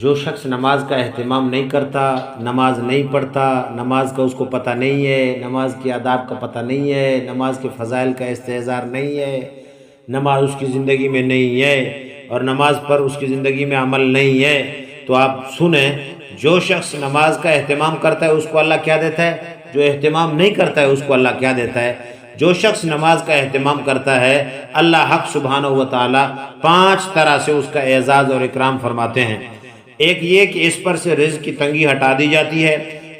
جو شخص نماز کا اہتمام نہیں کرتا، نماز نہیں پڑھتا، نماز کا اس کو پتہ نہیں ہے، نماز کے آداب کا پتہ نہیں ہے، نماز کے فضائل کا استحضار نہیں ہے، نماز اس کی زندگی میں نہیں ہے اور نماز پر اس کی زندگی میں عمل نہیں ہے، تو آپ سنیں، جو شخص نماز کا اہتمام کرتا ہے اس کو اللہ کیا دیتا ہے، جو اہتمام نہیں کرتا ہے اس کو اللہ کیا دیتا ہے۔ جو شخص نماز کا اہتمام کرتا ہے اللہ حق سبحانہ و تعالی 5 طرح سے اس کا اعزاز اور اکرام فرماتے ہیں۔ ایک یہ کہ اس پر سے رزق کی تنگی ہٹا دی جاتی ہے،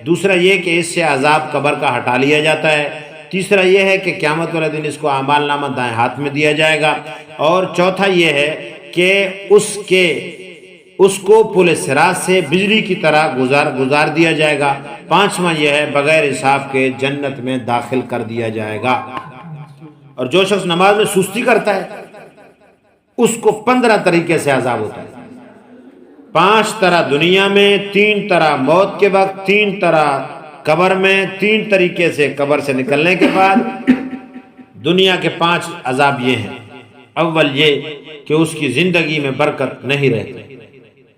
دوسرا یہ کہ اس سے عذاب قبر کا ہٹا لیا جاتا ہے، تیسرا یہ ہے کہ قیامت والے دن اس کو اعمال نامہ دائیں ہاتھ میں دیا جائے گا، اور چوتھا یہ ہے کہ اس کو پل صراط سے بجلی کی طرح گزار دیا جائے گا، پانچواں یہ ہے بغیر حساب کے جنت میں داخل کر دیا جائے گا۔ اور جو شخص نماز میں سستی کرتا ہے اس کو 15 طریقے سے عذاب ہوتا ہے، 5 طرح دنیا میں، 3 طرح موت کے وقت، 3 طرح قبر میں، 3 طریقے سے قبر سے نکلنے کے بعد۔ دنیا کے 5 عذاب یہ ہیں، اول یہ کہ اس کی زندگی میں برکت نہیں رہتی،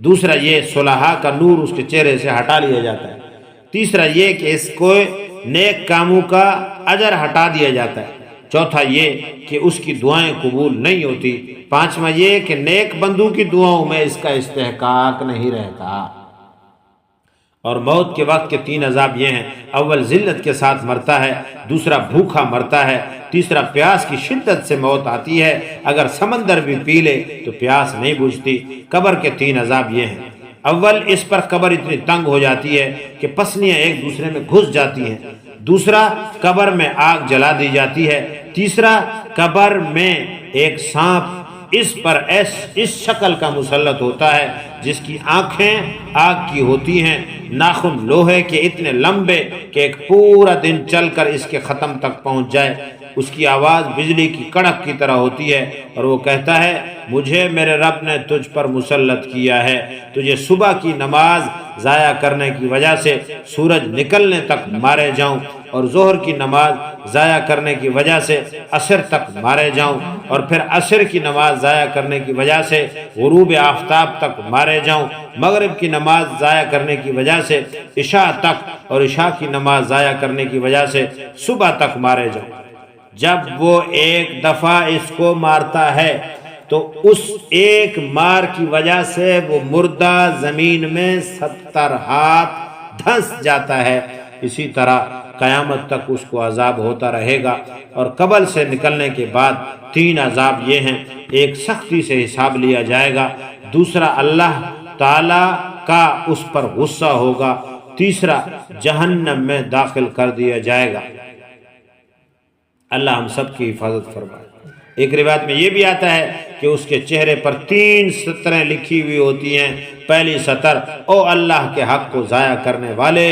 دوسرا یہ صلحاء کا نور اس کے چہرے سے ہٹا لیا جاتا ہے، تیسرا یہ کہ اس کو نیک کاموں کا اجر ہٹا دیا جاتا ہے، چوتھا یہ کہ اس کی دعائیں قبول نہیں ہوتی، پانچواں یہ کہ نیک بندوں کی دعاؤں میں اس کا استحقاق نہیں رہتا۔ اور موت کے وقت کے 3 عذاب یہ ہیں، اول ذلت کے ساتھ مرتا ہے، دوسرا بھوکا مرتا ہے، تیسرا پیاس کی شدت سے موت آتی ہے، اگر سمندر بھی پی لے تو پیاس نہیں بجھتی۔ قبر کے 3 عذاب یہ ہیں، اول اس پر قبر اتنی تنگ ہو جاتی ہے کہ پسلیاں ایک دوسرے میں گھس جاتی ہیں، دوسرا قبر میں آگ جلا دی جاتی ہے، تیسرا قبر میں ایک سانپ اس پر اس شکل کا مسلط ہوتا ہے جس کی آنکھیں آگ کی ہوتی ہیں، ناخن لوہے کے اتنے لمبے کہ ایک پورا دن چل کر اس کے ختم تک پہنچ جائے، اس کی آواز بجلی کی کڑک کی طرح ہوتی ہے اور وہ کہتا ہے مجھے میرے رب نے تجھ پر مسلط کیا ہے، تجھے صبح کی نماز ضائع کرنے کی وجہ سے سورج نکلنے تک مارے جاؤں، اور ظہر کی نماز ضائع کرنے کی وجہ سے عصر تک مارے جاؤں، اور پھر عصر کی نماز ضائع کرنے کی وجہ سے غروب آفتاب تک مارے جاؤں، مغرب کی نماز ضائع کرنے کی وجہ سے عشاء تک، اور عشاء کی نماز ضائع کرنے کی وجہ سے صبح تک مارے جاؤں۔ جب وہ ایک دفعہ اس کو مارتا ہے تو اس ایک مار کی وجہ سے وہ مردہ زمین میں 70 ہاتھ دھنس جاتا ہے، اسی طرح قیامت تک اس کو عذاب ہوتا رہے گا۔ اور قبر سے نکلنے کے بعد 3 عذاب یہ ہیں، ایک سختی سے حساب لیا جائے گا، دوسرا اللہ تعالی کا اس پر غصہ ہوگا، تیسرا جہنم میں داخل کر دیا جائے گا۔ اللہ ہم سب کی حفاظت فرمائے۔ ایک روایت میں یہ بھی آتا ہے کہ اس کے چہرے پر 3 سطریں لکھی ہوئی ہوتی ہیں، پہلی سطر او اللہ کے حق کو ضائع کرنے والے،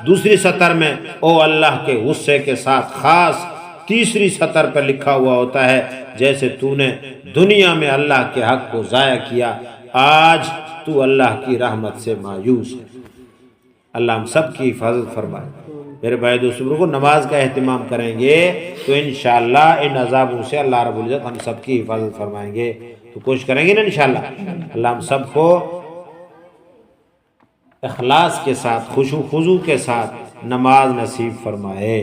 دوسری سطر میں او اللہ کے غصے کے ساتھ خاص، تیسری سطر پر لکھا ہوا ہوتا ہے جیسے تو نے دنیا میں اللہ کے حق کو ضائع کیا، آج تو اللہ کی رحمت سے مایوس ہے۔ اللہ ہم سب کی حفاظت فرمائے۔ میرے بھائی دوستوں کو نماز کا اہتمام کریں گے تو انشاءاللہ ان عذابوں سے اللہ رب العزت ہم سب کی حفاظت فرمائیں گے، تو کوشش کریں گے نا انشاءاللہ۔ اللہ ہم سب کو اخلاص کے ساتھ، خشوع و خضوع کے ساتھ نماز نصیب فرمائے۔